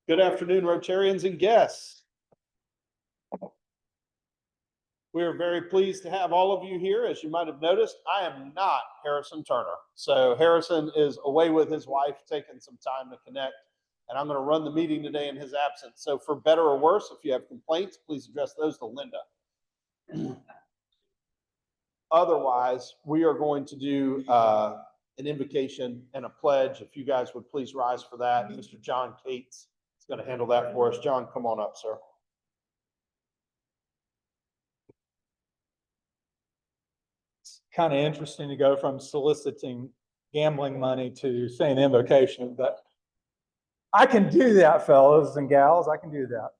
Good afternoon, Rotarians and guests. We are very pleased to have all of you here. As you might have noticed, I am not Harrison Turner. So Harrison is away with his wife, taking some time to connect, and I'm going to run the meeting today in his absence. So for better or worse, if you have complaints, please address those to Linda. Otherwise, we are going to do an invocation and a pledge. If you guys would please rise for that. Mr. John Cates is going to handle that for us. John, come on up, sir. Kind of interesting to go from soliciting gambling money to saying invocation, but I can do that, fellows and gals. I can do that.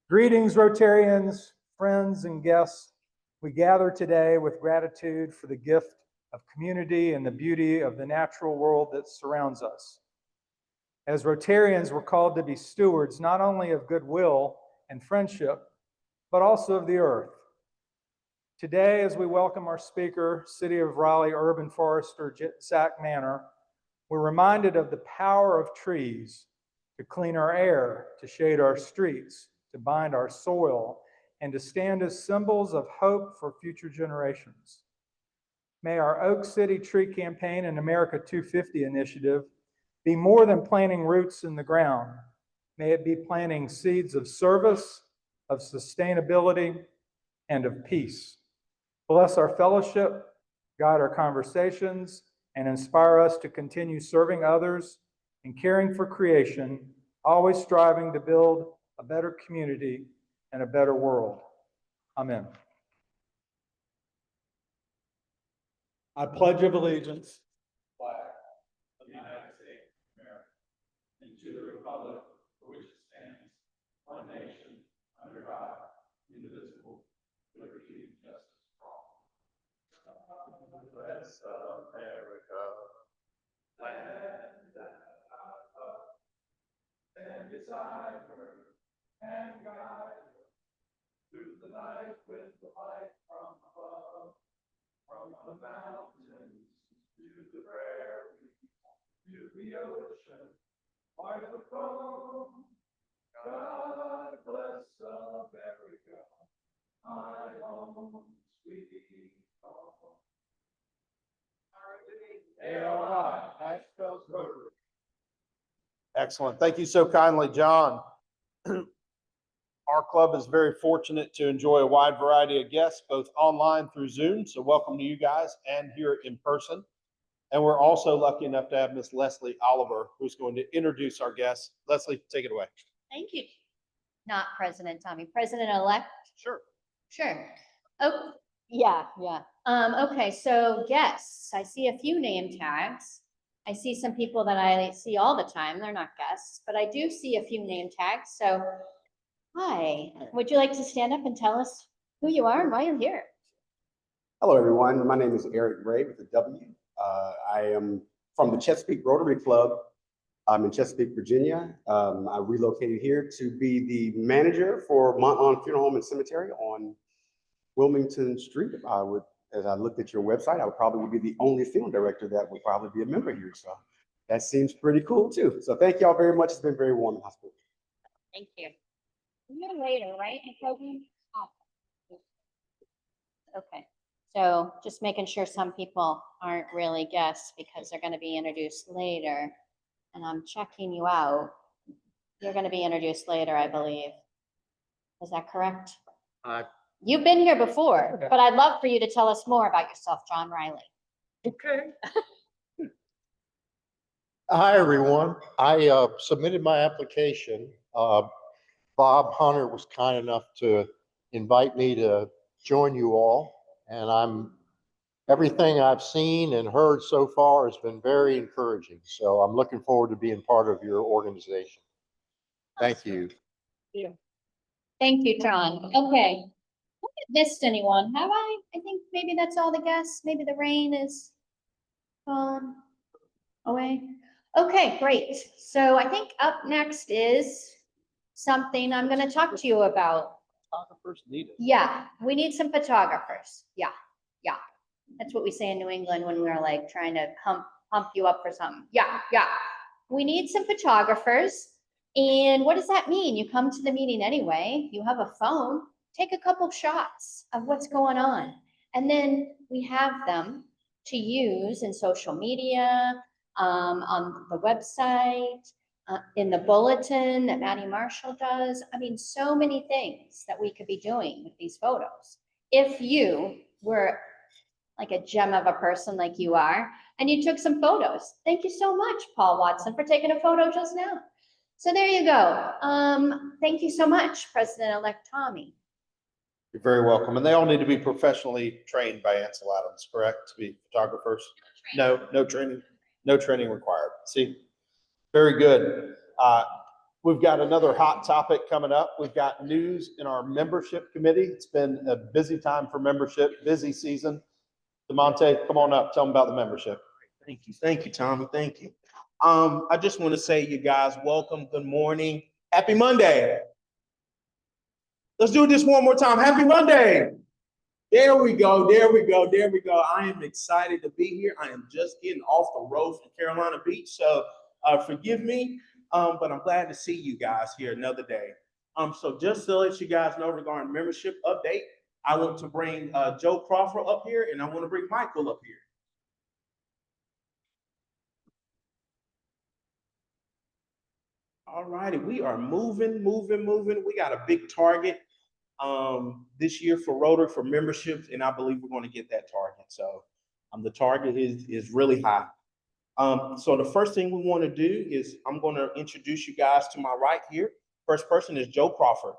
Greetings, Rotarians, friends, and guests. We gather today with gratitude for the gift of community and the beauty of the natural world that surrounds us. As Rotarians, we're called to be stewards not only of goodwill and friendship, but also of the earth. Today, as we welcome our speaker, City of Raleigh Urban Forester Zach Manor, we're reminded of the power of trees to clean our air, to shade our streets, to bind our soil, and to stand as symbols of hope for future generations. May our Oak City Tree Campaign and America 250 initiative be more than planting roots in the ground. May it be planting seeds of service, of sustainability, and of peace. Bless our fellowship, guide our conversations, and inspire us to continue serving others and caring for creation, always striving to build a better community and a better world. Amen. I pledge of allegiance. Flag of the United States of America, and to the republic for which it stands, one nation, under God, indivisible, with liberty and justice for all. Bless America, land that I love, and beside her, and guide her through the night with the light from above, from the mountains to the prairie, to the ocean, like the foam. God bless America, my home, sweet home. Excellent. Thank you so kindly, John. Our club is very fortunate to enjoy a wide variety of guests, both online through Zoom. So welcome to you guys and here in person. And we're also lucky enough to have Miss Leslie Oliver, who's going to introduce our guests. Leslie, take it away. Thank you. Not President Tommy, President-elect. Sure. Sure. Oh, yeah. Okay, so guests, I see a few name tags. I see some people that I see all the time. They're not guests, but I do see a few name tags. So, hi, would you like to stand up and tell us who you are and why you're here? Hello, everyone. My name is Eric Gray with a W. I am from the Chesapeake Rotary Club. I'm in Chesapeake, Virginia. I relocated here to be the manager for Mont Funeral Home and Cemetery on Wilmington Street. As I looked at your website, I would probably be the only funeral director that would probably be a member here. So that seems pretty cool too. So thank y'all very much. It's been very warm and hospitable. Thank you. You're later, right? In the program? Okay, so just making sure some people aren't really guests because they're going to be introduced later. And I'm checking you out. You're going to be introduced later, I believe. Is that correct? You've been here before, but I'd love for you to tell us more about yourself, John Riley. Okay. Hi, everyone. I submitted my application. Bob Hunter was kind enough to invite me to join you all, and everything I've seen and heard so far has been very encouraging. So I'm looking forward to being part of your organization. Thank you. Thank you, John. Okay. I haven't missed anyone, have I? I think maybe that's all the guests. Maybe the rain is gone away. Okay, great. So I think up next is something I'm going to talk to you about. Photographers needed. Yeah, we need some photographers. Yeah. That's what we say in New England when we're like trying to pump you up for something. Yeah. We need some photographers. And what does that mean? You come to the meeting anyway, you have a phone, take a couple shots of what's going on. And then we have them to use in social media, on the website, in the bulletin that Maddie Marshall does. I mean, so many things that we could be doing with these photos. If you were like a gem of a person like you are, and you took some photos. Thank you so much, Paul Watson, for taking a photo just now. So there you go. Thank you so much, President-elect Tommy. You're very welcome. And they all need to be professionally trained by Ansel Adams, correct? To be photographers? No training required. See, very good. We've got another hot topic coming up. We've got news in our membership committee. It's been a busy time for membership, busy season. DeMonte, come on up. Tell them about the membership. Thank you, Tommy. Thank you. I just want to say, you guys, welcome. Good morning. Happy Monday. Let's do this one more time. Happy Monday. There we go. There we go. There we go. I am excited to be here. I am just getting off the road from Carolina Beach, so forgive me, but I'm glad to see you guys here another day. So just to let you guys know regarding membership update, I want to bring Joe Crawford up here, and I want to bring Michael up here. All righty, we are moving. We got a big target this year for Rotary for memberships, and I believe we're going to get that target. So the target is really high. So the first thing we want to do is I'm going to introduce you guys to my right here. First person is Joe Crawford.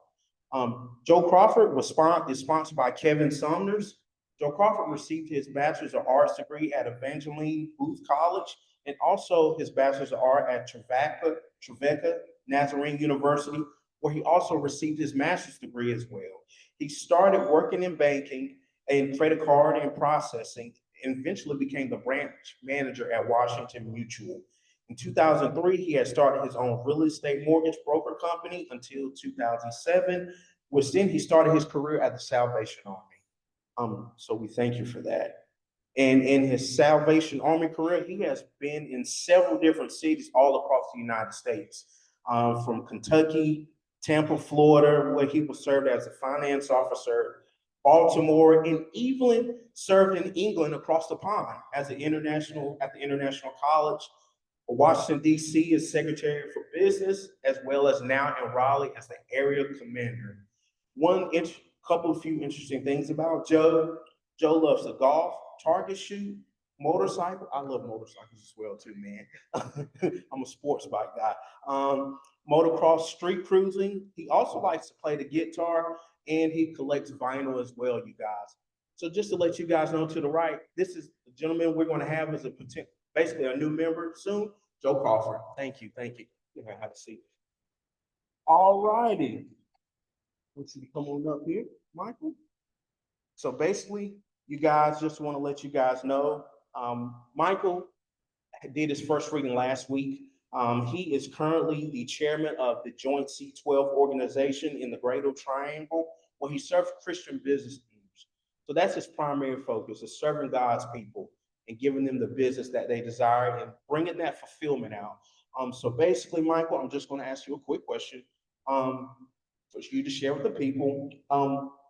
Joe Crawford is sponsored by Kevin Somners. Joe Crawford received his Bachelor's of Arts degree at Evangeline Booth College, and also his Bachelor's of Art at Trevecca Nazarene University, where he also received his master's degree as well. He started working in banking and credit card and processing, and eventually became the branch manager at Washington Mutual. In 2003, he had started his own real estate mortgage broker company until 2007, which then he started his career at the Salvation Army. So we thank you for that. And in his Salvation Army career, he has been in several different cities all across the United States, from Kentucky, Tampa, Florida, where he was served as a finance officer, Baltimore, and even served in England across the pond as at the International College. Washington, D.C. as Secretary for Business, as well as now in Raleigh as the area commander. Few interesting things about Joe. Joe loves to golf, target shoot, motorcycle. I love motorcycles as well too, man. I'm a sports bike guy. Motocross, street cruising. He also likes to play the guitar, and he collects vinyl as well, you guys. So just to let you guys know, to the right, this is the gentleman we're going to have as basically a new member soon, Joe Crawford. Thank you. You have a seat. All righty. Want you to come on up here, Michael. So basically, you guys, just want to let you guys know, Michael did his first reading last week. He is currently the chairman of the Joint C12 organization in the Greater Triangle, where he serves Christian business leaders. So that's his primary focus, is serving God's people and giving them the business that they desire and bringing that fulfillment out. So basically, Michael, I'm just going to ask you a quick question for you to share with the people.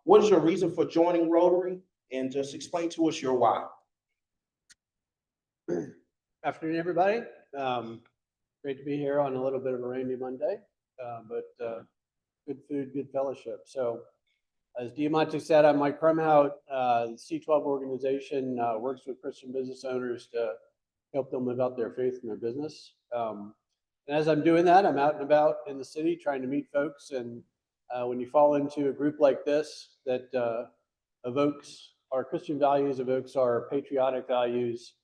What is your reason for joining Rotary? And just explain to us your why. Afternoon, everybody. Great to be here on a little bit of a rainy Monday, but good food, good fellowship. So as Diamante said, I'm Mike Krumhout. The C12 organization works with Christian business owners to help them live out their faith in their business. And as I'm doing that, I'm out and about in the city trying to meet folks. And when you fall into a group like this that evokes our Christian values, evokes our patriotic values,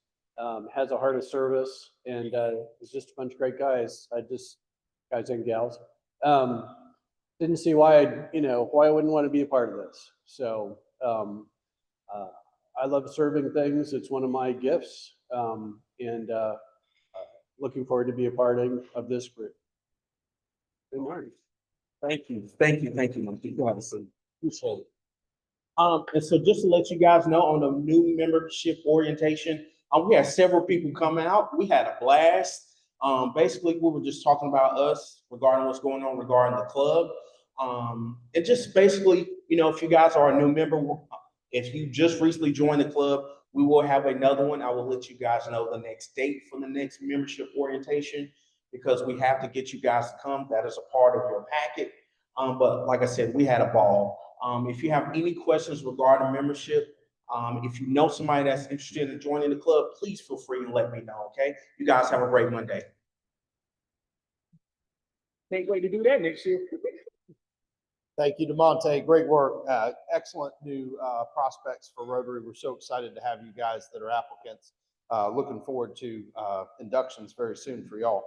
has a heart of service, and it's just a bunch of great guys. Guys and gals. Didn't see why I wouldn't want to be a part of this. So I love serving things. It's one of my gifts, and looking forward to be a part of this group. Good morning. Thank you, Monkey. Go ahead and see. Appreciate it. And so just to let you guys know, on the new membership orientation, we had several people come out. We had a blast. Basically, we were just talking about us regarding what's going on regarding the club. And just basically, you know, if you guys are a new member, if you just recently joined the club, we will have another one. I will let you guys know the next date for the next membership orientation because we have to get you guys to come. That is a part of your packet. But like I said, we had a ball. If you have any questions regarding membership, if you know somebody that's interested in joining the club, please feel free to let me know, okay? You guys have a great Monday. Can't wait to do that next year. Thank you, DeMonte. Great work. Excellent new prospects for Rotary. We're so excited to have you guys that are applicants. Looking forward to inductions very soon for y'all.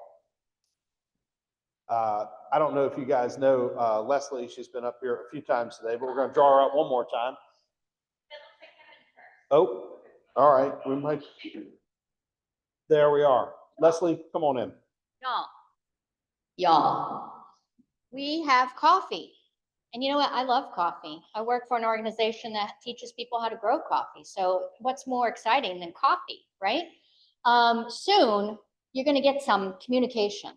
I don't know if you guys know Leslie. She's been up here a few times today, but we're going to draw her up one more time. Oh, all right. We might. There we are. Leslie, come on in. Y'all, we have coffee. And you know what? I love coffee. I work for an organization that teaches people how to grow coffee. So what's more exciting than coffee, right? Soon, you're going to get some communication.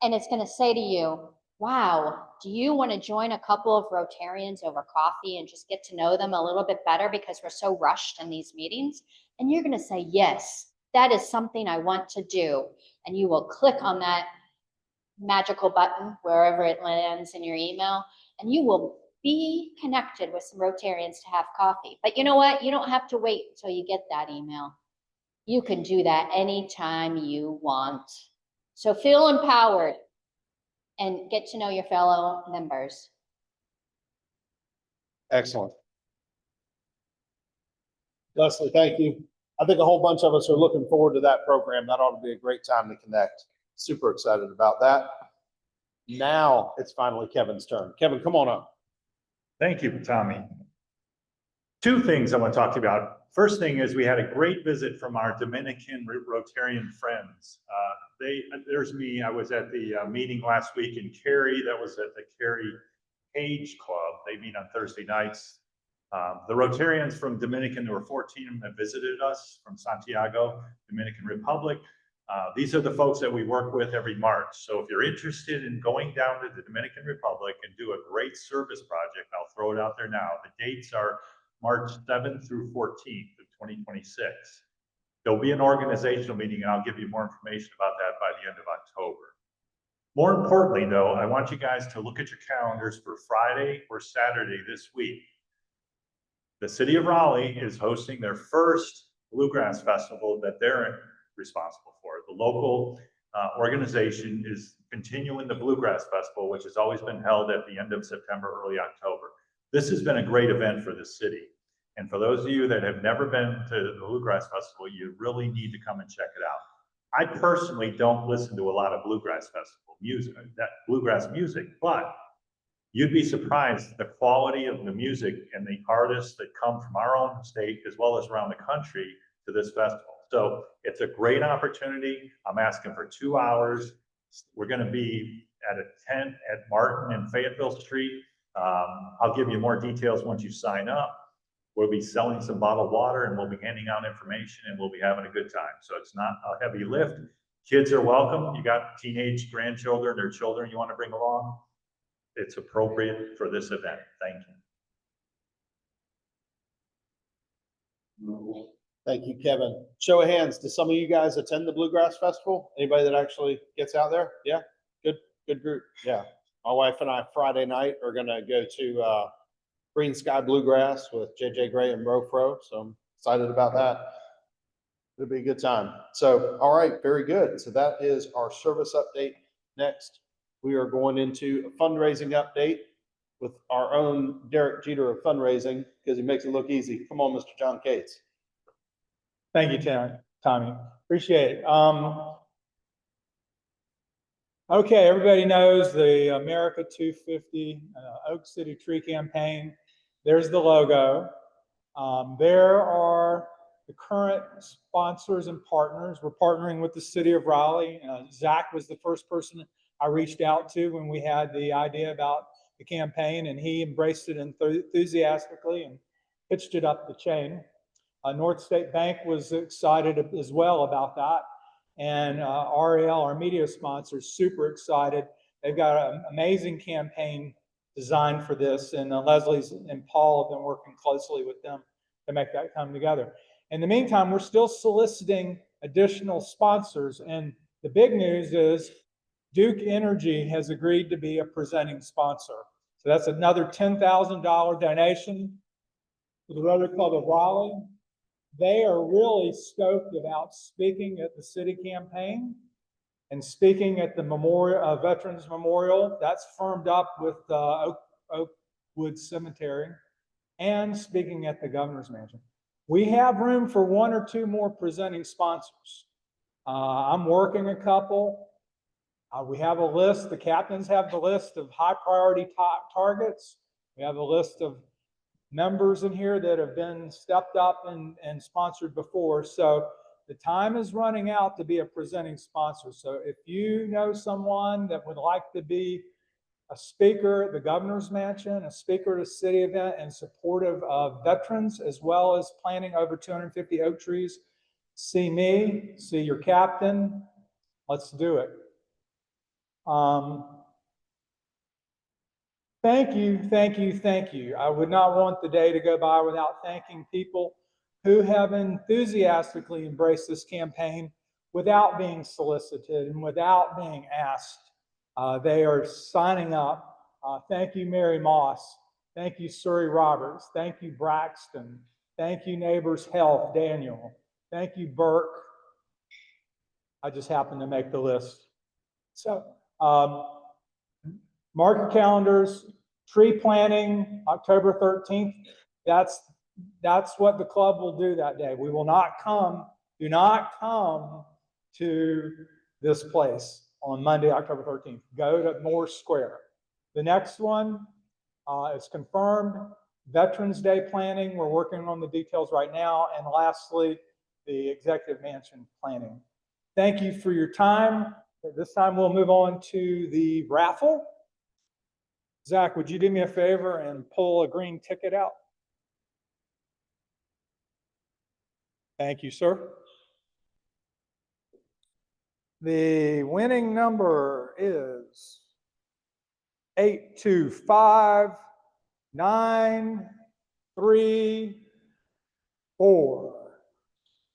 And it's going to say to you, wow, do you want to join a couple of Rotarians over coffee and just get to know them a little bit better because we're so rushed in these meetings? And you're going to say, yes, that is something I want to do. And you will click on that magical button wherever it lands in your email, and you will be connected with some Rotarians to have coffee. But you know what? You don't have to wait until you get that email. You can do that anytime you want. So feel empowered and get to know your fellow members. Excellent. Leslie, thank you. I think a whole bunch of us are looking forward to that program. That ought to be a great time to connect. Super excited about that. Now it's finally Kevin's turn. Kevin, come on up. Thank you, Tommy. Two things I want to talk to you about. First thing is we had a great visit from our Dominican Rotarian friends. There's me. I was at the meeting last week in Cary. That was at the Cary Page Club. They meet on Thursday nights. The Rotarians from Dominican, there were 14 of them that visited us from Santiago, Dominican Republic. These are the folks that we work with every March. So if you're interested in going down to the Dominican Republic and do a great service project, I'll throw it out there now. The dates are March 7th through 14th of 2026. There'll be an organizational meeting and I'll give you more information about that by the end of October. More importantly though, I want you guys to look at your calendars for Friday or Saturday this week. The city of Raleigh is hosting their first Bluegrass Festival that they're responsible for. The local organization is continuing the Bluegrass Festival, which has always been held at the end of September, early October. This has been a great event for the city. And for those of you that have never been to the Bluegrass Festival, you really need to come and check it out. I personally don't listen to a lot of Bluegrass Festival music, bluegrass music, but you'd be surprised the quality of the music and the artists that come from our own state as well as around the country to this festival. So it's a great opportunity. I'm asking for 2 hours. We're going to be at a tent at Martin and Fayetteville Street. I'll give you more details once you sign up. We'll be selling some bottled water and we'll be handing out information and we'll be having a good time. So it's not a heavy lift. Kids are welcome. You got teenage grandchildren or children you want to bring along. It's appropriate for this event. Thank you. Thank you, Kevin. Show of hands. Do some of you guys attend the Bluegrass Festival? Anybody that actually gets out there? Yeah, good group. Yeah. My wife and I Friday night are going to go to Green Sky Bluegrass with JJ Gray and Rofro. So I'm excited about that. It'll be a good time. So, all right, very good. So that is our service update. Next, we are going into a fundraising update with our own Derek Jeter of fundraising because he makes it look easy. Come on, Mr. John Cates. Thank you, Tommy. Appreciate it. Okay, everybody knows the America 250 Oak City Tree Campaign. There's the logo. There are the current sponsors and partners. We're partnering with the city of Raleigh. Zach was the first person I reached out to when we had the idea about the campaign, and he embraced it enthusiastically and pitched it up the chain. North State Bank was excited as well about that. And RAL, our media sponsor, is super excited. They've got an amazing campaign designed for this, and Leslie's and Paul have been working closely with them to make that come together. In the meantime, we're still soliciting additional sponsors, and the big news is Duke Energy has agreed to be a presenting sponsor. So that's another $10,000 donation to the Rotary Club of Raleigh. They are really stoked about speaking at the city campaign and speaking at the Memorial, Veterans Memorial. That's firmed up with Oakwood Cemetery, and speaking at the Governor's Mansion. We have room for one or two more presenting sponsors. I'm working a couple. We have a list. The captains have the list of high priority targets. We have a list of members in here that have been stepped up and sponsored before. So the time is running out to be a presenting sponsor. So if you know someone that would like to be a speaker at the Governor's Mansion, a speaker at a city event, and supportive of veterans, as well as planting over 250 oak trees, see me, see your captain. Let's do it. Thank you, thank you, thank you. I would not want the day to go by without thanking people who have enthusiastically embraced this campaign without being solicited and without being asked. They are signing up. Thank you, Mary Moss. Thank you, Surrey Roberts. Thank you, Braxton. Thank you, Neighbors Health, Daniel. Thank you, Burke. I just happened to make the list. So, mark your calendars. Tree planting, October 13th. That's what the club will do that day. We will not come, do not come to this place on Monday, October 13th. Go to Moore Square. The next one is confirmed. Veterans Day planning. We're working on the details right now. And lastly, the Executive Mansion planning. Thank you for your time. This time we'll move on to the raffle. Zach, would you do me a favor and pull a green ticket out? Thank you, sir. The winning number is 825-934.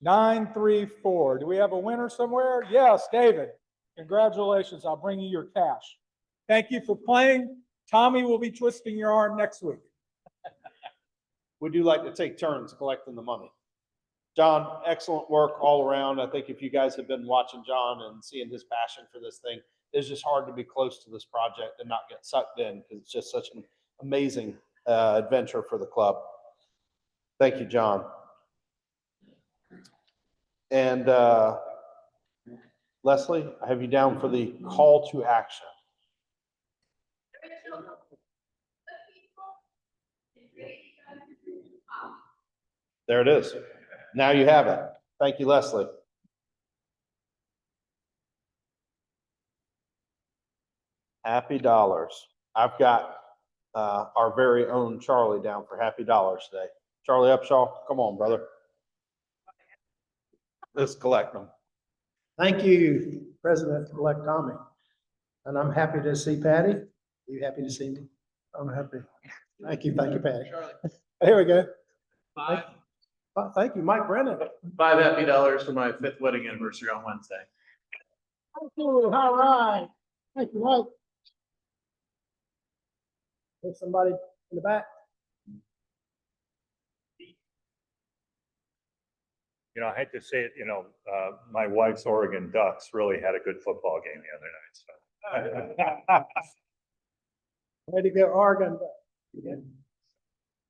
934. Do we have a winner somewhere? Yes, David. Congratulations. I'll bring you your cash. Thank you for playing. Tommy will be twisting your arm next week. We do like to take turns collecting the money. John, excellent work all around. I think if you guys have been watching John and seeing his passion for this thing, it's just hard to be close to this project and not get sucked in because it's just such an amazing adventure for the club. Thank you, John. And Leslie, I have you down for the call to action. There it is. Now you have it. Thank you, Leslie. Happy Dollars. I've got our very own Charlie down for Happy Dollars today. Charlie Upshaw, come on, brother. Let's collect them. Thank you, President-elect Tommy. And I'm happy to see Patty. Are you happy to see me? I'm happy. Thank you, Patty. Here we go. Thank you, Mike Brennan. $5 happy dollars for my 5th wedding anniversary on Wednesday. Thank you. All right. Thank you, Mike. There's somebody in the back. You know, I hate to say it, you know, my wife's Oregon Ducks really had a good football game the other night. So. Way to go, Oregon.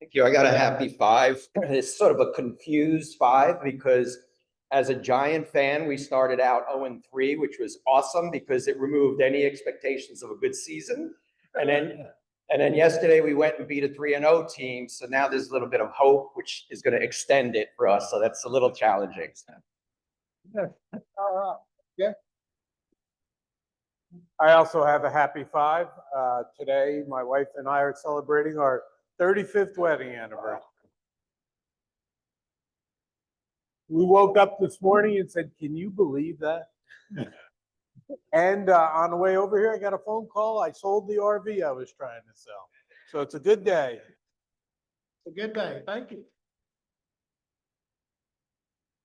Thank you. I got a happy 5. It's sort of a confused 5 because as a Giant fan, we started out 0-3, which was awesome because it removed any expectations of a good season. And then yesterday we went and beat a 3-0 team. So now there's a little bit of hope, which is going to extend it for us. So that's a little challenging. All right. Yeah. I also have a happy 5. Today, my wife and I are celebrating our 35th wedding anniversary. We woke up this morning and said, can you believe that? And on the way over here, I got a phone call. I sold the RV I was trying to sell. So it's a good day. It's a good day. Thank you.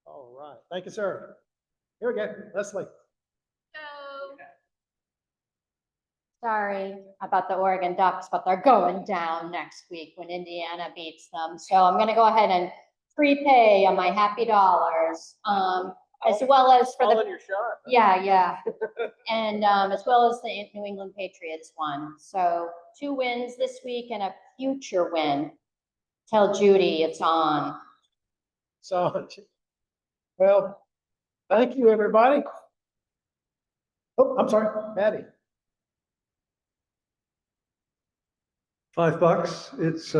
All right. Thank you, sir. Here we go. Leslie. Sorry about the Oregon Ducks, but they're going down next week when Indiana beats them. So I'm gonna go ahead and prepay on my happy dollars, as well as for Calling the, your shot. yeah. And, as well as the New England Patriots won. So 2 wins this week and a future win. Tell Judy it's on. So, well, thank you, everybody. Oh, I'm sorry, Patty. $5. It's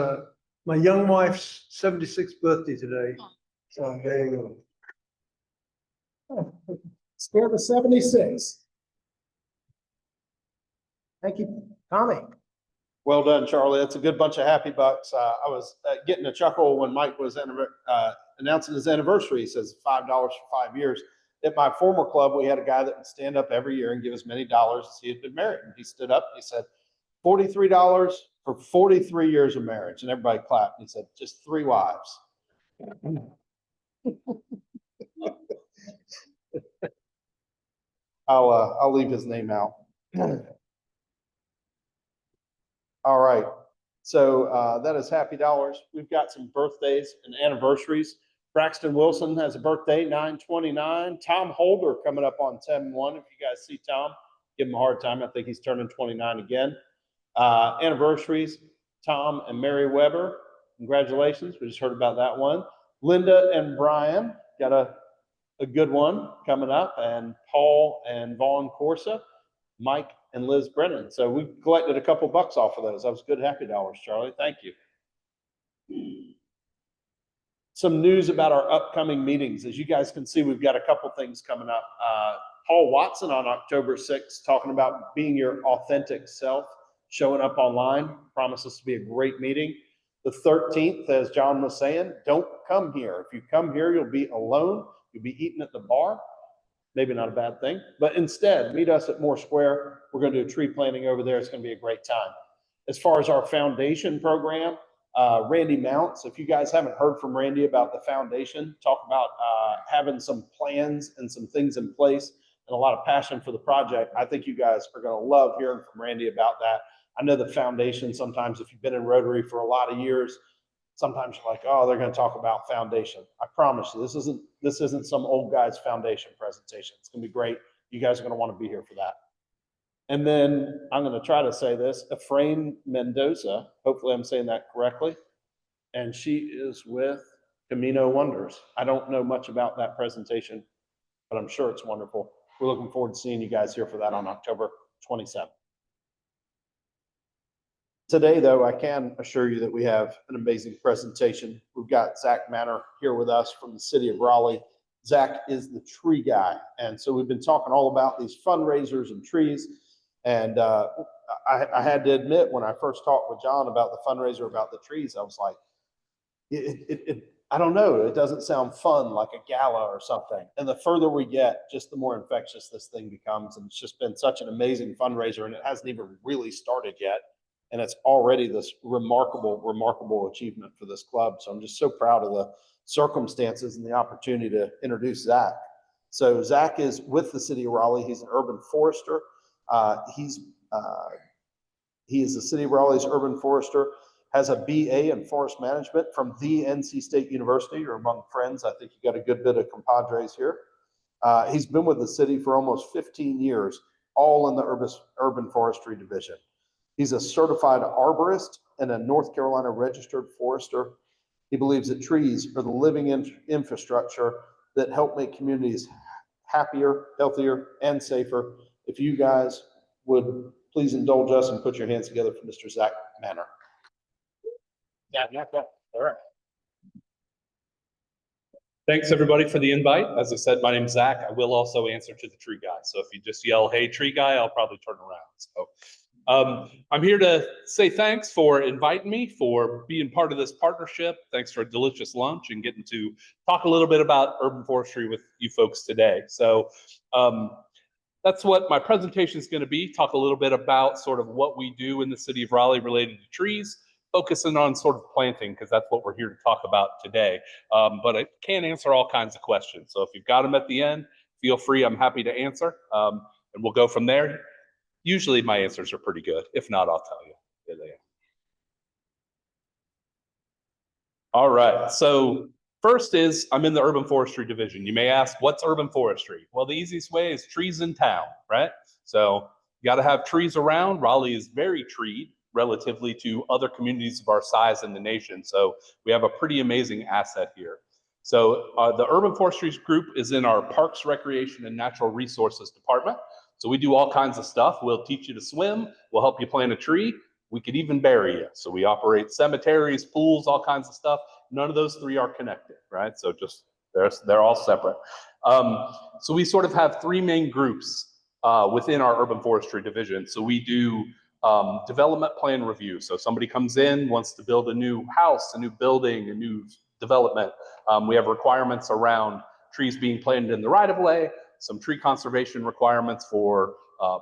my young wife's 76th birthday today. So there you Oh, Scared of 76. Thank you, Tommy. Well done, Charlie. That's a good bunch of happy bucks. I was getting a chuckle when Mike was announcing his anniversary. He says $5 for 5 years. At my former club, we had a guy that would stand up every year and give as many dollars as he had been married. And he stood up and he said, $43 for 43 years of marriage. And everybody clapped. He said, just 3 wives. I'll leave his name out. All right. So that is happy dollars. We've got some birthdays and anniversaries. Braxton Wilson has a birthday, 9/29. Tom Holder coming up on 10/1. If you guys see Tom, give him a hard time. I think he's turning 29 again. Anniversaries, Tom and Mary Weber. Congratulations. We just heard about that one. Linda and Brian got a good one coming up, and Paul and Vaughn Corsa, Mike and Liz Brennan. So we collected a couple bucks off of those. That was good happy dollars, Charlie. Thank you. Some news about our upcoming meetings. As you guys can see, we've got a couple things coming up. Paul Watson on October 6th, talking about being your authentic self, showing up online. Promises to be a great meeting. The 13th, as John was saying, don't come here. If you come here, you'll be alone. You'll be eating at the bar. Maybe not a bad thing, but instead meet us at Moore Square. We're going to do a tree planting over there. It's going to be a great time. As far as our foundation program, Randy Mounts, if you guys haven't heard from Randy about the foundation, talk about having some plans and some things in place and a lot of passion for the project. I think you guys are going to love hearing from Randy about that. I know the foundation, sometimes if you've been in Rotary for a lot of years, sometimes you're like, oh, they're going to talk about foundation. I promise you, this isn't some old guy's foundation presentation. It's going to be great. You guys are going to want to be here for that. And then I'm going to try to say this, Efrain Mendoza, hopefully I'm saying that correctly. And she is with Camino Wonders. I don't know much about that presentation, but I'm sure it's wonderful. We're looking forward to seeing you guys here for that on October 27th. Today, though, I can assure you that we have an amazing presentation. We've got Zach Manor here with us from the city of Raleigh. Zach is the tree guy. And so we've been talking all about these fundraisers and trees. And I had to admit, when I first talked with John about the fundraiser, about the trees, I was like, I don't know. It doesn't sound fun, like a gala or something. And the further we get, just the more infectious this thing becomes. And it's just been such an amazing fundraiser, and it hasn't even really started yet. And it's already this remarkable, remarkable achievement for this club. So I'm just so proud of the circumstances and the opportunity to introduce Zach. So Zach is with the city of Raleigh. He's an urban forester. He is the city of Raleigh's urban forester, has a BA in forest management from the NC State University. You're among friends. I think you got a good bit of compadres here. He's been with the city for almost 15 years, all in the urban forestry division. He's a certified arborist and a North Carolina registered forester. He believes that trees are the living infrastructure that help make communities happier, healthier, and safer. If you guys would please indulge us and put your hands together for Mr. Zach Manor. Yeah. All right. Thanks, everybody, for the invite. As I said, my name's Zach. I will also answer to the tree guy. So if you just yell, hey, tree guy, I'll probably turn around. So I'm here to say thanks for inviting me, for being part of this partnership. Thanks for a delicious lunch and getting to talk a little bit about urban forestry with you folks today. So that's what my presentation is going to be. Talk a little bit about sort of what we do in the city of Raleigh related to trees, focusing on sort of planting, because that's what we're here to talk about today. But I can answer all kinds of questions. So if you've got them at the end, feel free. I'm happy to answer. And we'll go from there. Usually my answers are pretty good. If not, I'll tell you. Here they are. All right. So first is I'm in the urban forestry division. You may ask, what's urban forestry? Well, the easiest way is trees in town, right? So you got to have trees around. Raleigh is very treed relatively to other communities of our size in the nation. So we have a pretty amazing asset here. So the urban forestry group is in our Parks, Recreation, and Natural Resources department. So we do all kinds of stuff. We'll teach you to swim. We'll help you plant a tree. We could even bury you. So we operate cemeteries, pools, all kinds of stuff. None of those three are connected, right? So just they're all separate. So we sort of have three main groups within our urban forestry division. So we do development plan review. So somebody comes in, wants to build a new house, a new building, a new development. We have requirements around trees being planted in the right of way, some tree conservation requirements for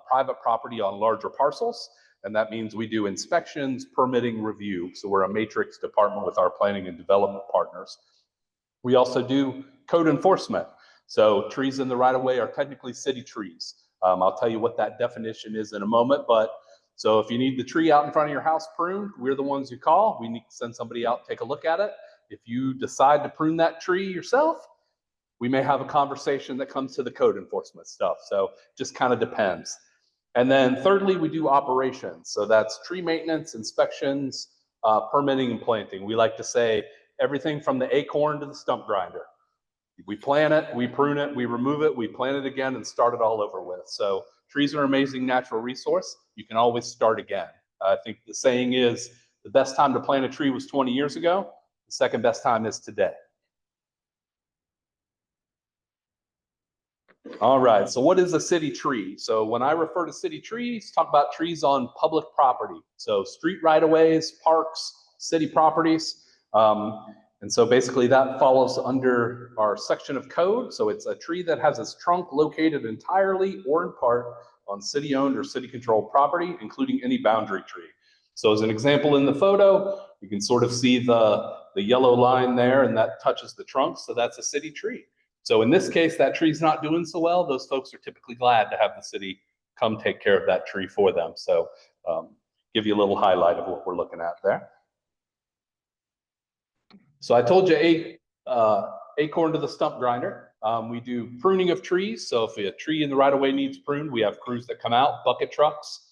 private property on larger parcels. And that means we do inspections, permitting, review. So we're a matrix department with our planning and development partners. We also do code enforcement. So trees in the right of way are technically city trees. I'll tell you what that definition is in a moment. But so if you need the tree out in front of your house pruned, we're the ones you call. We need to send somebody out, take a look at it. If you decide to prune that tree yourself, we may have a conversation that comes to the code enforcement stuff. So just kind of depends. And then thirdly, we do operations. So that's tree maintenance, inspections, permitting, and planting. We like to say everything from the acorn to the stump grinder. We plant it, we prune it, we remove it, we plant it again and start it all over with. So trees are an amazing natural resource. You can always start again. I think the saying is the best time to plant a tree was 20 years ago. The second best time is today. All right, so what is a city tree? So when I refer to city trees, talk about trees on public property. So street right-of-ways, parks, city properties. And so basically that follows under our section of code. So it's a tree that has its trunk located entirely or in part on city-owned or city-controlled property, including any boundary tree. So as an example in the photo, you can sort of see the yellow line there, and that touches the trunk. So that's a city tree. So in this case, that tree's not doing so well. Those folks are typically glad to have the city come take care of that tree for them. So give you a little highlight of what we're looking at there. So I told you acorn to the stump grinder. We do pruning of trees. So if a tree in the right of way needs pruned, we have crews that come out, bucket trucks.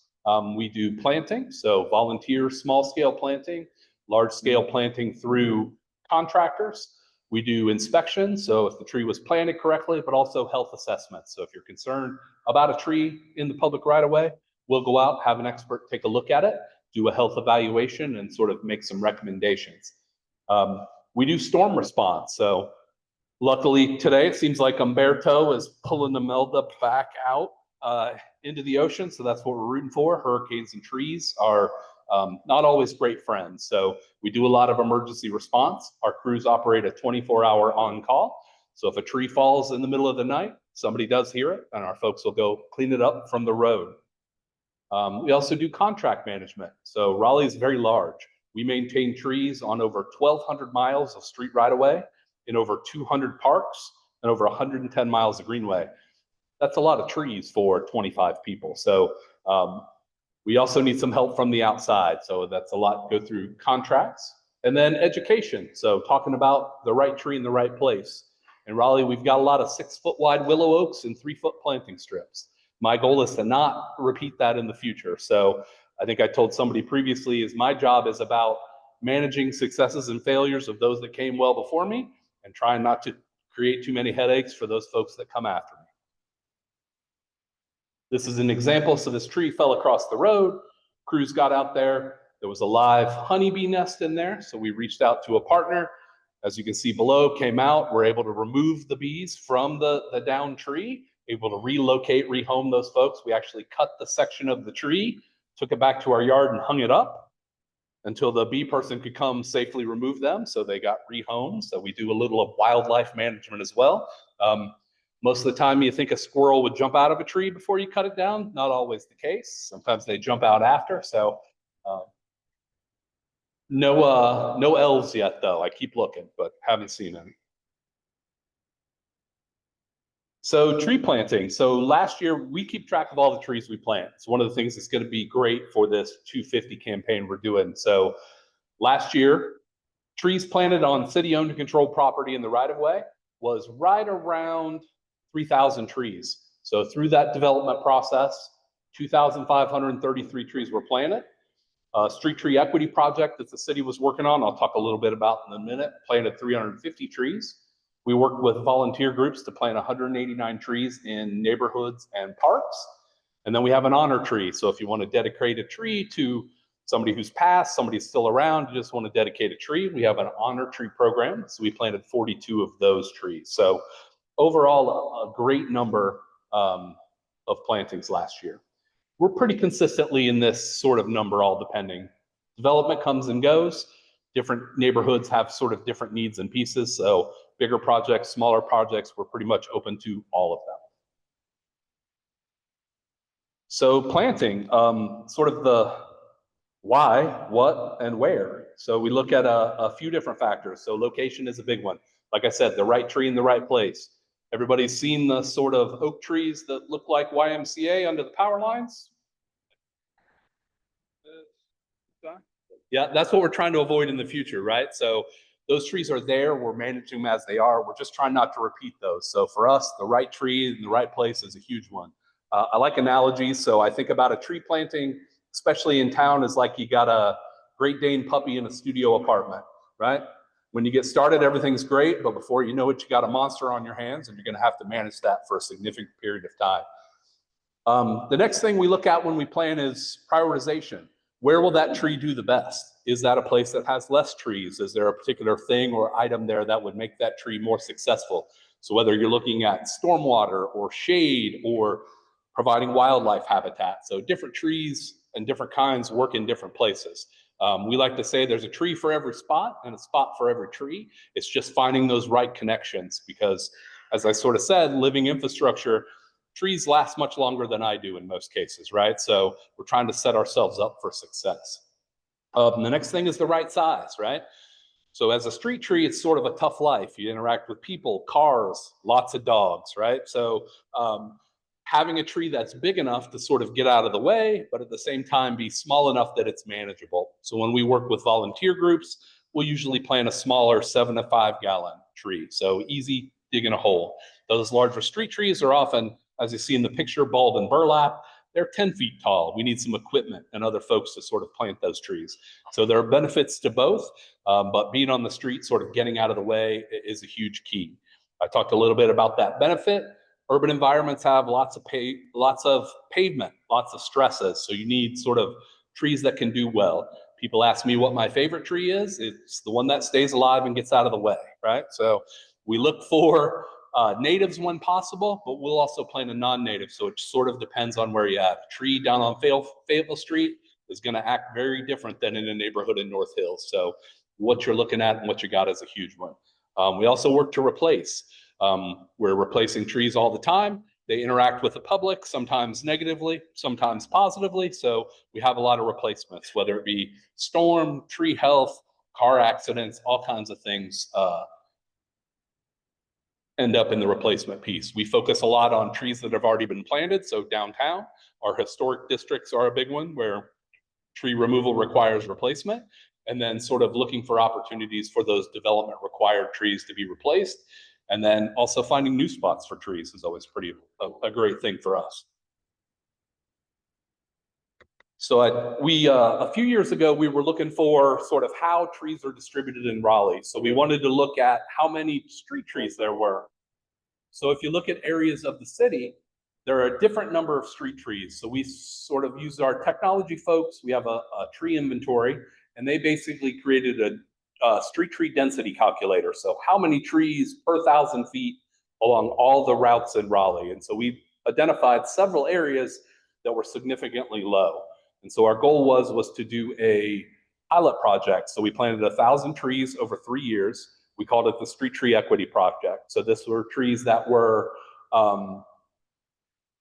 We do planting. So volunteer small scale planting, large scale planting through contractors. We do inspections, so if the tree was planted correctly, but also health assessments. So if you're concerned about a tree in the public right of way, we'll go out, have an expert take a look at it, do a health evaluation, and sort of make some recommendations. We do storm response. So luckily today, it seems like Umberto is pulling the Melda back out into the ocean. So that's what we're rooting for. Hurricanes and trees are not always great friends. So we do a lot of emergency response. Our crews operate a 24-hour on-call. So if a tree falls in the middle of the night, somebody does hear it, and our folks will go clean it up from the road. We also do contract management. So Raleigh is very large. We maintain trees on over 1,200 miles of street right-of-way, in over 200 parks, and over 110 miles of greenway. That's a lot of trees for 25 people. So we also need some help from the outside. So that's a lot to go through contracts. And then education. So talking about the right tree in the right place. In Raleigh, we've got a lot of 6-foot wide willow oaks and 3-foot planting strips. My goal is to not repeat that in the future. So I think I told somebody previously is my job is about managing successes and failures of those that came well before me and trying not to create too many headaches for those folks that come after me. This is an example. So this tree fell across the road. Crews got out there. There was a live honeybee nest in there. So we reached out to a partner. As you can see below, came out. We're able to remove the bees from the downed tree, able to relocate, rehome those folks. We actually cut the section of the tree took it back to our yard and hung it up until the bee person could come safely remove them. So they got rehomed. So we do a little of wildlife management as well. Most of the time you think a squirrel would jump out of a tree before you cut it down. Not always the case. Sometimes they jump out after. So no elves yet though. I keep looking, but haven't seen any. So tree planting. So last year we keep track of all the trees we plant. It's one of the things that's going to be great for this 250 campaign we're doing. So last year, trees planted on city-owned and controlled property in the right-of-way was right around 3,000 trees. So through that development process, 2,533 trees were planted. Street tree equity project that the city was working on, I'll talk a little bit about in a minute, planted 350 trees. We worked with volunteer groups to plant 189 trees in neighborhoods and parks. And then we have an honor tree. So if you want to dedicate a tree to somebody who's passed, somebody's still around, you just want to dedicate a tree, we have an honor tree program. So we planted 42 of those trees. So overall, a great number of plantings last year. We're pretty consistently in this sort of number, all depending. Development comes and goes. Different neighborhoods have sort of different needs and pieces. So bigger projects, smaller projects, we're pretty much open to all of them. So planting, sort of the why, what, and where. So we look at a few different factors. So location is a big one. Like I said, the right tree in the right place. Everybody's seen the sort of oak trees that look like YMCA under the power lines? Yeah, that's what we're trying to avoid in the future, right? So those trees are there, we're managing them as they are. We're just trying not to repeat those. So for us, the right tree in the right place is a huge one. I like analogies. So I think about a tree planting, especially in town, is like you got a Great Dane puppy in a studio apartment, right? When you get started, everything's great, but before you know it, you got a monster on your hands and you're gonna have to manage that for a significant period of time. The next thing we look at when we plan is prioritization. Where will that tree do the best? Is that a place that has less trees? Is there a particular thing or item there that would make that tree more successful? So whether you're looking at stormwater or shade or providing wildlife habitat. So different trees and different kinds work in different places. We like to say there's a tree for every spot and a spot for every tree. It's just finding those right connections because, as I sort of said, living infrastructure, trees last much longer than I do in most cases, right? So we're trying to set ourselves up for success. The next thing is the right size, right? So as a street tree, it's sort of a tough life. You interact with people, cars, lots of dogs, right? So having a tree that's big enough to sort of get out of the way, but at the same time be small enough that it's manageable. So when we work with volunteer groups, we'll usually plant a smaller 7 to 5 gallon tree. So easy digging a hole. Those larger street trees are often, as you see in the picture, bald and burlap. They're 10 feet tall. We need some equipment and other folks to sort of plant those trees. So there are benefits to both, but being on the street, sort of getting out of the way is a huge key. I talked a little bit about that benefit. Urban environments have lots of pavement, lots of stresses. So you need sort of trees that can do well. People ask me what my favorite tree is. It's the one that stays alive and gets out of the way, right? So we look for natives when possible, but we'll also plant a non-native. So it sort of depends on where you're at. A tree down on Fayetteville Street is going to act very different than in a neighborhood in North Hills. So what you're looking at and what you got is a huge one. We also work to replace. We're replacing trees all the time. They interact with the public, sometimes negatively, sometimes positively. So we have a lot of replacements, whether it be storm, tree health, car accidents, all kinds of things end up in the replacement piece. We focus a lot on trees that have already been planted. So downtown, our historic districts are a big one where tree removal requires replacement. And then sort of looking for opportunities for those development required trees to be replaced. And then also finding new spots for trees is always a great thing for us. So a few years ago, we were looking for sort of how trees are distributed in Raleigh. So we wanted to look at how many street trees there were. So if you look at areas of the city, there are a different number of street trees. So we sort of use our technology folks. We have a tree inventory, and they basically created a street tree density calculator. So how many trees per 1,000 feet along all the routes in Raleigh. And so we identified several areas that were significantly low. And so our goal was to do a pilot project. So we planted 1,000 trees over 3 years. We called it the Street Tree Equity Project. So this were trees that were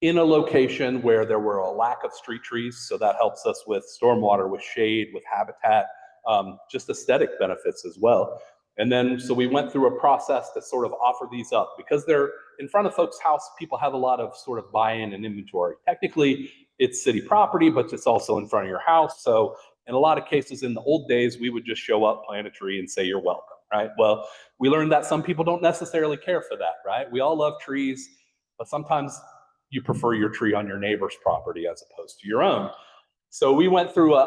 in a location where there were a lack of street trees. So that helps us with stormwater, with shade, with habitat, just aesthetic benefits as well. And then, so we went through a process to sort of offer these up because they're in front of folks' house. People have a lot of sort of buy-in and inventory. Technically, it's city property, but it's also in front of your house. So in a lot of cases in the old days, we would just show up, plant a tree and say, you're welcome, right? Well, we learned that some people don't necessarily care for that, right? We all love trees, but sometimes you prefer your tree on your neighbor's property as opposed to your own. So we went through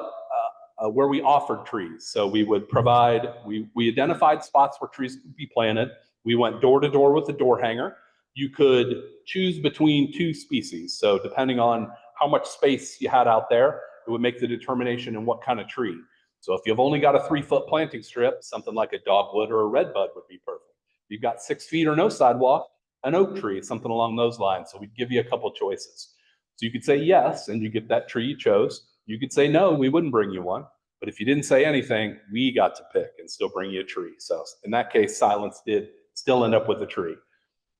where we offered trees. So we would provide, we identified spots where trees could be planted. We went door to door with a door hanger. You could choose between 2 species. So depending on how much space you had out there, it would make the determination in what kind of tree. So if you've only got a 3-foot planting strip, something like a dogwood or a redbud would be perfect. If you've got 6 feet or no sidewalk, an oak tree, something along those lines. So we'd give you a couple choices. So you could say yes, and you get that tree you chose. You could say no, we wouldn't bring you one. But if you didn't say anything, we got to pick and still bring you a tree. So in that case, silence did still end up with a tree.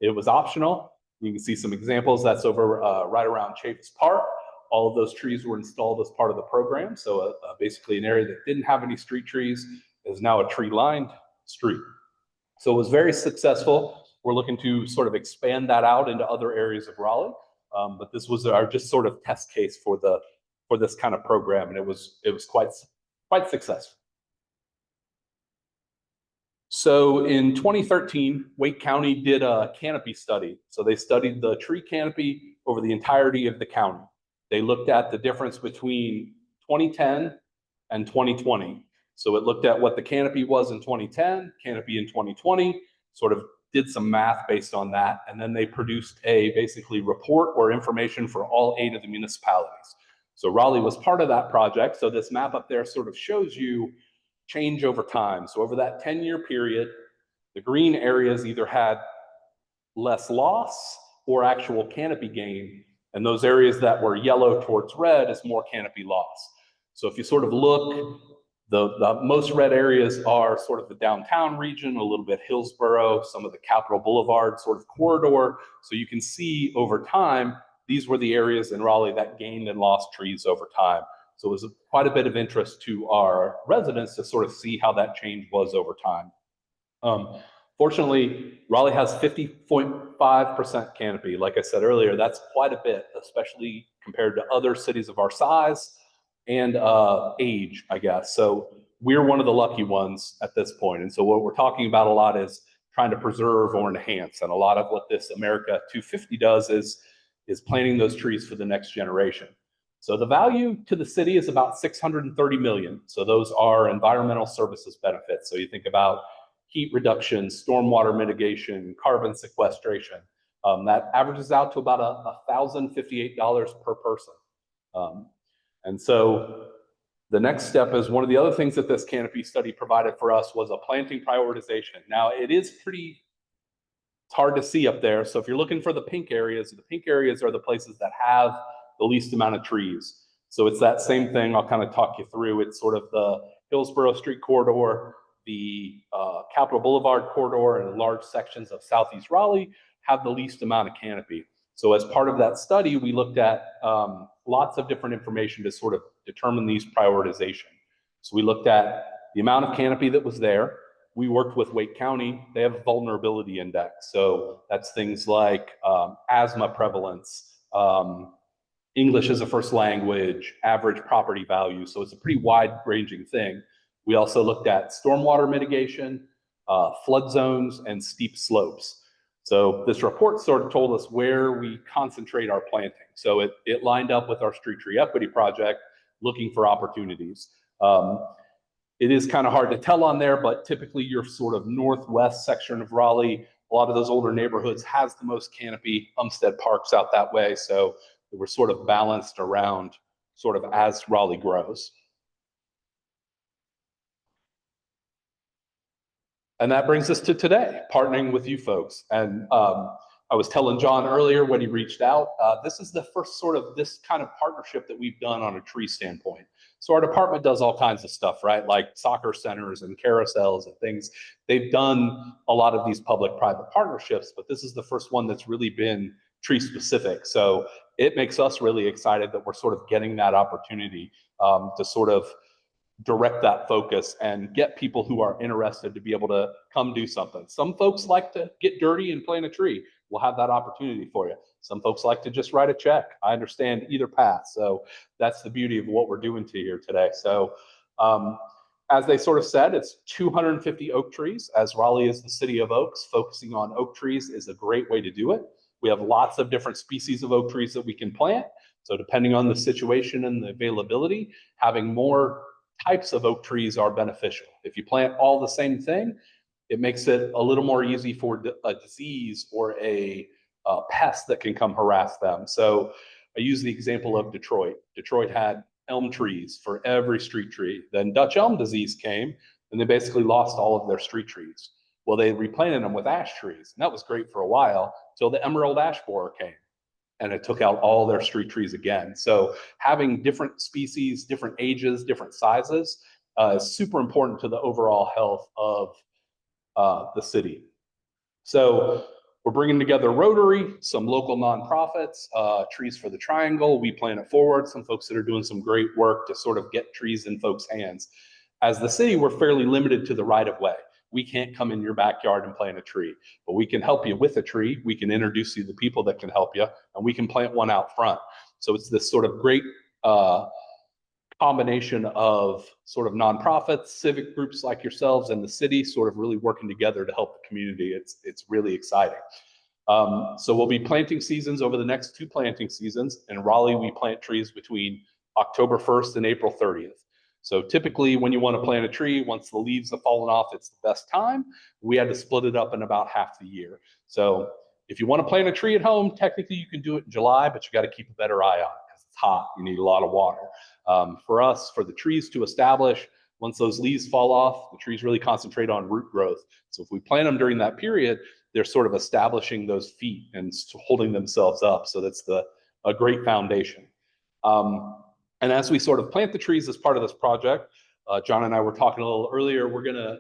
It was optional. You can see some examples. That's over right around Chaffetz Park. All of those trees were installed as part of the program. So basically an area that didn't have any street trees is now a tree-lined street. So it was very successful. We're looking to sort of expand that out into other areas of Raleigh. But this was our just sort of test case for this kind of program. And it was quite successful. So in 2013, Wake County did a canopy study. So they studied the tree canopy over the entirety of the county. They looked at the difference between 2010 and 2020. So it looked at what the canopy was in 2010, canopy in 2020, sort of did some math based on that. And then they produced a basically report or information for all 8 of the municipalities. So Raleigh was part of that project. So this map up there sort of shows you change over time. So over that 10-year period, the green areas either had less loss or actual canopy gain. And those areas that were yellow towards red is more canopy loss. So if you sort of look, the most red areas are sort of the downtown region, a little bit Hillsborough, some of the Capitol Boulevard sort of corridor. So you can see over time, these were the areas in Raleigh that gained and lost trees over time. So it was quite a bit of interest to our residents to sort of see how that change was over time. Fortunately, Raleigh has 50.5% canopy. Like I said earlier, that's quite a bit, especially compared to other cities of our size and age, I guess. So we're one of the lucky ones at this point. And so what we're talking about a lot is trying to preserve or enhance. And a lot of what this America 250 does is planting those trees for the next generation. So the value to the city is about $630 million. So those are environmental services benefits. So you think about heat reduction, stormwater mitigation, carbon sequestration. That averages out to about $1,058 per person. And so the next step is one of the other things that this canopy study provided for us was a planting prioritization. Now it's hard to see up there. So if you're looking for the pink areas are the places that have the least amount of trees. So it's that same thing. I'll kind of talk you through. It's sort of the Hillsborough Street corridor, the Capitol Boulevard corridor, and large sections of Southeast Raleigh have the least amount of canopy. So as part of that study, we looked at lots of different information to sort of determine these prioritization. So we looked at the amount of canopy that was there. We worked with Wake County. They have a vulnerability index. So that's things like asthma prevalence, English as a first language, average property value. So it's a pretty wide-ranging thing. We also looked at stormwater mitigation, flood zones, and steep slopes. So this report sort of told us where we concentrate our planting. So it lined up with our Street Tree Equity Project, looking for opportunities. It is kind of hard to tell on there, but typically your sort of northwest section of Raleigh, a lot of those older neighborhoods has the most canopy. Umstead Park's out that way. So we're sort of balanced around sort of as Raleigh grows. And that brings us to today, partnering with you folks. And I was telling John earlier when he reached out, this is the first sort of this kind of partnership that we've done on a tree standpoint. So our department does all kinds of stuff, right? Like soccer centers and carousels and things. They've done a lot of these public-private partnerships, but this is the first one that's really been tree specific. So it makes us really excited that we're sort of getting that opportunity to sort of direct that focus and get people who are interested to be able to come do something. Some folks like to get dirty and plant a tree. We'll have that opportunity for you. Some folks like to just write a check. I understand either path. So that's the beauty of what we're doing to here today. So as they sort of said, it's 250 oak trees. As Raleigh is the city of oaks, focusing on oak trees is a great way to do it. We have lots of different species of oak trees that we can plant. So depending on the situation and the availability, having more types of oak trees are beneficial. If you plant all the same thing, it makes it a little more easy for a disease or a pest that can come harass them. So I use the example of Detroit. Detroit had elm trees for every street tree. Then Dutch elm disease came and they basically lost all of their street trees. Well, they replanted them with ash trees, and that was great for a while till the emerald ash borer came and it took out all their street trees again. So having different species, different ages, different sizes is super important to the overall health of the city. So we're bringing together Rotary, some local nonprofits, Trees for the Triangle. We Plant It Forward, some folks that are doing some great work to sort of get trees in folks' hands. As the city, we're fairly limited to the right of way. We can't come in your backyard and plant a tree, but we can help you with a tree. We can introduce you to the people that can help you, and we can plant one out front. So it's this sort of great combination of sort of nonprofits, civic groups like yourselves, and the city sort of really working together to help the community. It's really exciting. So we'll be planting seasons over the next 2 planting seasons. In Raleigh, we plant trees between October 1st and April 30th. So typically when you want to plant a tree, once the leaves have fallen off, it's the best time. We had to split it up in about half the year. So if you want to plant a tree at home, technically you can do it in July, but you got to keep a better eye on it because it's hot. You need a lot of water. For us, for the trees to establish, once those leaves fall off, the trees really concentrate on root growth. So if we plant them during that period, they're sort of establishing those feet and holding themselves up. So that's a great foundation. And as we sort of plant the trees as part of this project, John and I were talking a little earlier, we're gonna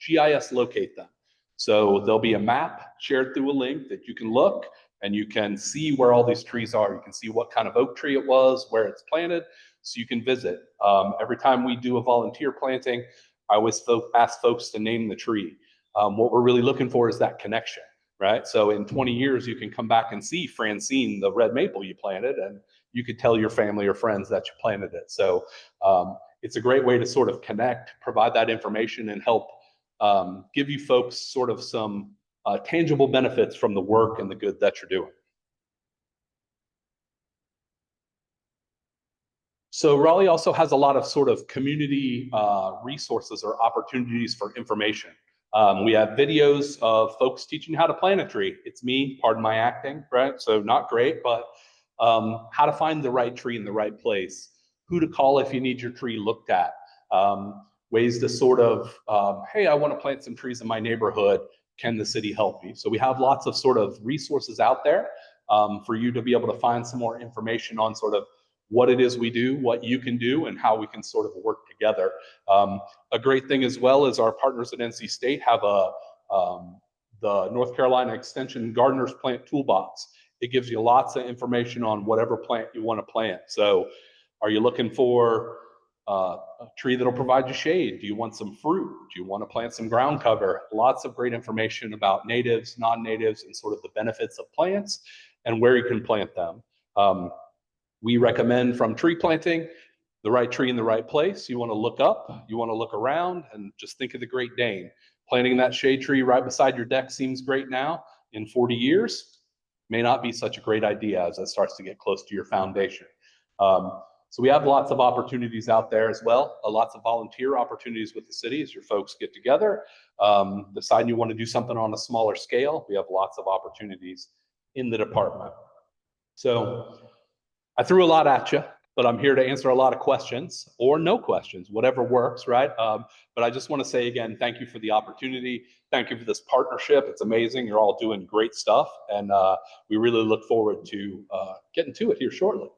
GIS locate them. So there'll be a map shared through a link that you can look and you can see where all these trees are. You can see what kind of oak tree it was, where it's planted, so you can visit. Every time we do a volunteer planting, I always ask folks to name the tree. What we're really looking for is that connection, right? So in 20 years, you can come back and see Francine, the red maple you planted, and you could tell your family or friends that you planted it. So it's a great way to sort of connect, provide that information, and help give you folks sort of some tangible benefits from the work and the good that you're doing. So Raleigh also has a lot of sort of community resources or opportunities for information. We have videos of folks teaching you how to plant a tree. It's me, pardon my acting, right? So not great, but how to find the right tree in the right place, who to call if you need your tree looked at, ways to sort of, hey, I want to plant some trees in my neighborhood. Can the city help me? So we have lots of sort of resources out there for you to be able to find some more information on sort of what it is we do, what you can do, and how we can sort of work together. A great thing as well is our partners at NC State have the North Carolina Extension Gardener's Plant Toolbox. It gives you lots of information on whatever plant you want to plant. So are you looking for a tree that'll provide you shade? Do you want some fruit? Do you want to plant some ground cover? Lots of great information about natives, non-natives, and sort of the benefits of plants and where you can plant them. We recommend from tree planting, the right tree in the right place. You want to look up, you want to look around, and just think of the Great Dane. Planting that shade tree right beside your deck seems great now. In 40 years, may not be such a great idea as it starts to get close to your foundation. So we have lots of opportunities out there as well, lots of volunteer opportunities with the city as your folks get together. Decide you want to do something on a smaller scale. We have lots of opportunities in the department. So I threw a lot at you. but I'm here to answer a lot of questions or no questions, whatever works, right? But I just want to say again, thank you for the opportunity. Thank you for this partnership. It's amazing. You're all doing great stuff. And we really look forward to getting to it here shortly.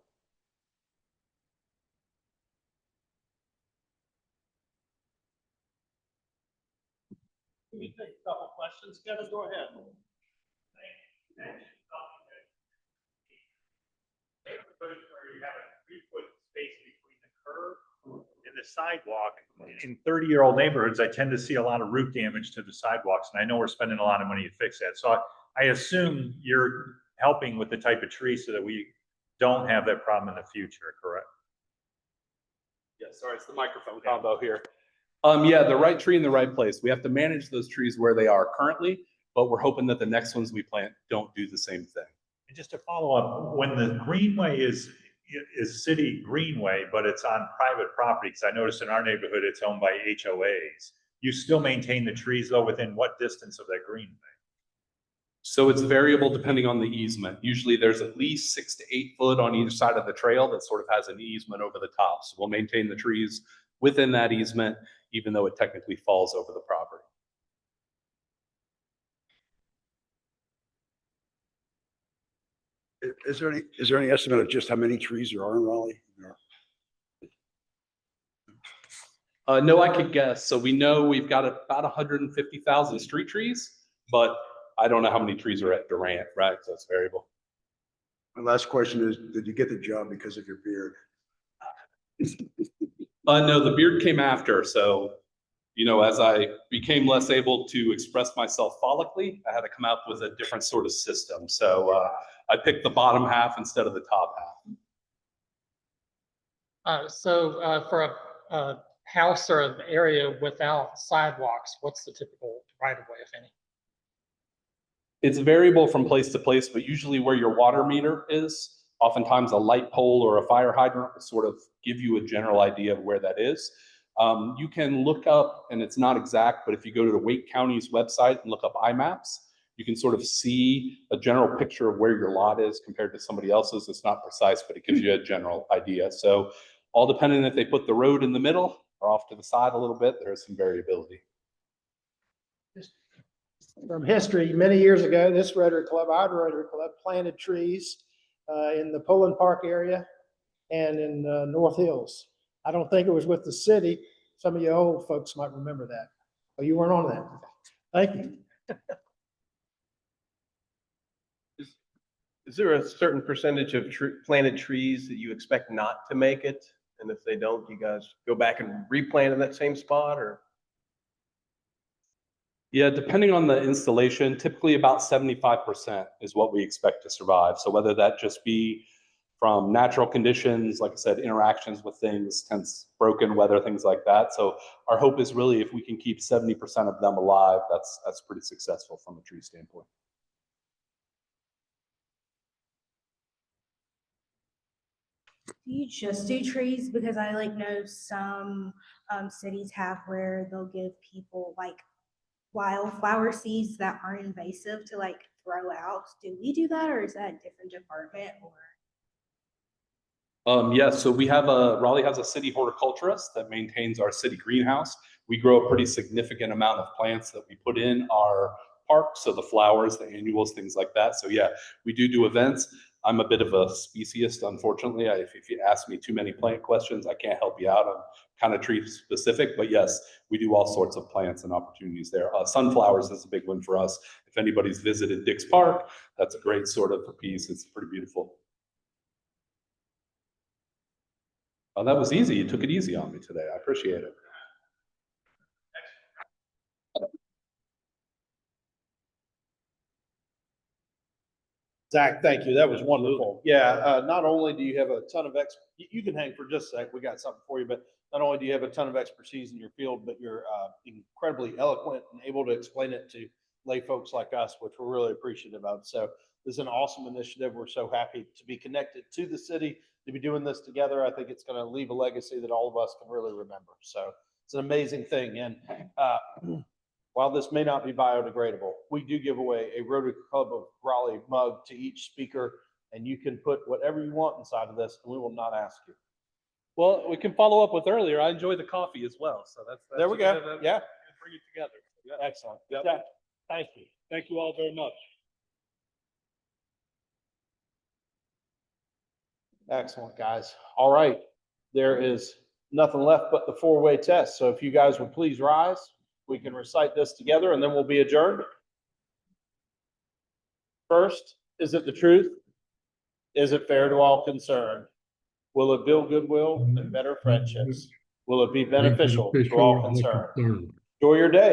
You take a couple questions, Kevin, go ahead. Where you have a 3-foot space between the curb and the sidewalk. In 30-year-old neighborhoods, I tend to see a lot of root damage to the sidewalks, and I know we're spending a lot of money to fix that. So I assume you're helping with the type of tree so that we don't have that problem in the future, correct? Yeah, sorry, it's the microphone combo here. Yeah, the right tree in the right place. We have to manage those trees where they are currently, but we're hoping that the next ones we plant don't do the same thing. And just to follow up, when the greenway is city greenway, but it's on private property, because I noticed in our neighborhood, it's owned by HOAs. You still maintain the trees though within what distance of that greenway? So it's variable depending on the easement. Usually there's at least 6 to 8 foot on either side of the trail that sort of has an easement over the top. So we'll maintain the trees within that easement, even though it technically falls over the property. Is there any estimate of just how many trees there are in Raleigh? No, I could guess. So we know we've got about 150,000 street trees, but I don't know how many trees are at Durant, right? So it's variable. My last question is, did you get the job because of your beard? No, the beard came after. So, you know, as I became less able to express myself follically, I had to come up with a different sort of system. So I picked the bottom half instead of the top half. For a house or an area without sidewalks, what's the typical right of way, if any? It's variable from place to place, but usually where your water meter is, oftentimes a light pole or a fire hydrant will sort of give you a general idea of where that is. You can look up, and it's not exact, but if you go to the Wake County's website and look up iMaps, you can sort of see a general picture of where your lot is compared to somebody else's. It's not precise, but it gives you a general idea. So all depending if they put the road in the middle or off to the side a little bit, there is some variability. From history, many years ago, this Rotary Club, our Rotary Club, planted trees in the Poland Park area and in North Hills. I don't think it was with the city. Some of you old folks might remember that. Oh, you weren't on that. Thank you. Is there a certain percentage of planted trees that you expect not to make it? And if they don't, you guys go back and replant in that same spot, or? Yeah, depending on the installation, typically about 75% is what we expect to survive. So whether that just be from natural conditions, like I said, interactions with things, tense, broken weather, things like that. So our hope is really if we can keep 70% of them alive, that's pretty successful from a tree standpoint. Do you just do trees? Because I know some cities have where they'll give people wildflower seeds that aren't invasive to throw out. Do we do that, or is that a different department? Yes, so we have Raleigh has a city horticulturist that maintains our city greenhouse. We grow a pretty significant amount of plants that we put in our park. So the flowers, the annuals, things like that. So yeah, we do events. I'm a bit of a speciesist, unfortunately. If you ask me too many plant questions, I can't help you out. I'm kind of tree specific, but yes, we do all sorts of plants and opportunities there. Sunflowers is a big one for us. If anybody's visited Dick's Park, that's a great sort of piece. It's pretty beautiful. Oh, that was easy. You took it easy on me today. I appreciate it. Zach, thank you. That was wonderful. Yeah, not only do you have a ton of you can hang for just a sec. We got something for you, but not only do you have a ton of expertise in your field, but you're incredibly eloquent and able to explain it to lay folks like us, which we're really appreciative of. So this is an awesome initiative. We're so happy to be connected to the city, to be doing this together. I think it's going to leave a legacy that all of us can really remember. So it's an amazing thing. And while this may not be biodegradable, we do give away a Rotary Club of Raleigh mug to each speaker, and you can put whatever you want inside of this, and we will not ask you. Well, we can follow up with earlier. I enjoy the coffee as well, so that's. There we go. Yeah. Bring it together. Yeah. Excellent. Yep. Yeah. Thank you. Thank you all very much. Excellent, guys. All right. There is nothing left but the four-way test. So if you guys would please rise, we can recite this together and then we'll be adjourned. First, is it the truth? Is it fair to all concerned? Will it build goodwill and better friendships? Will it be beneficial to all concerned? Enjoy your day.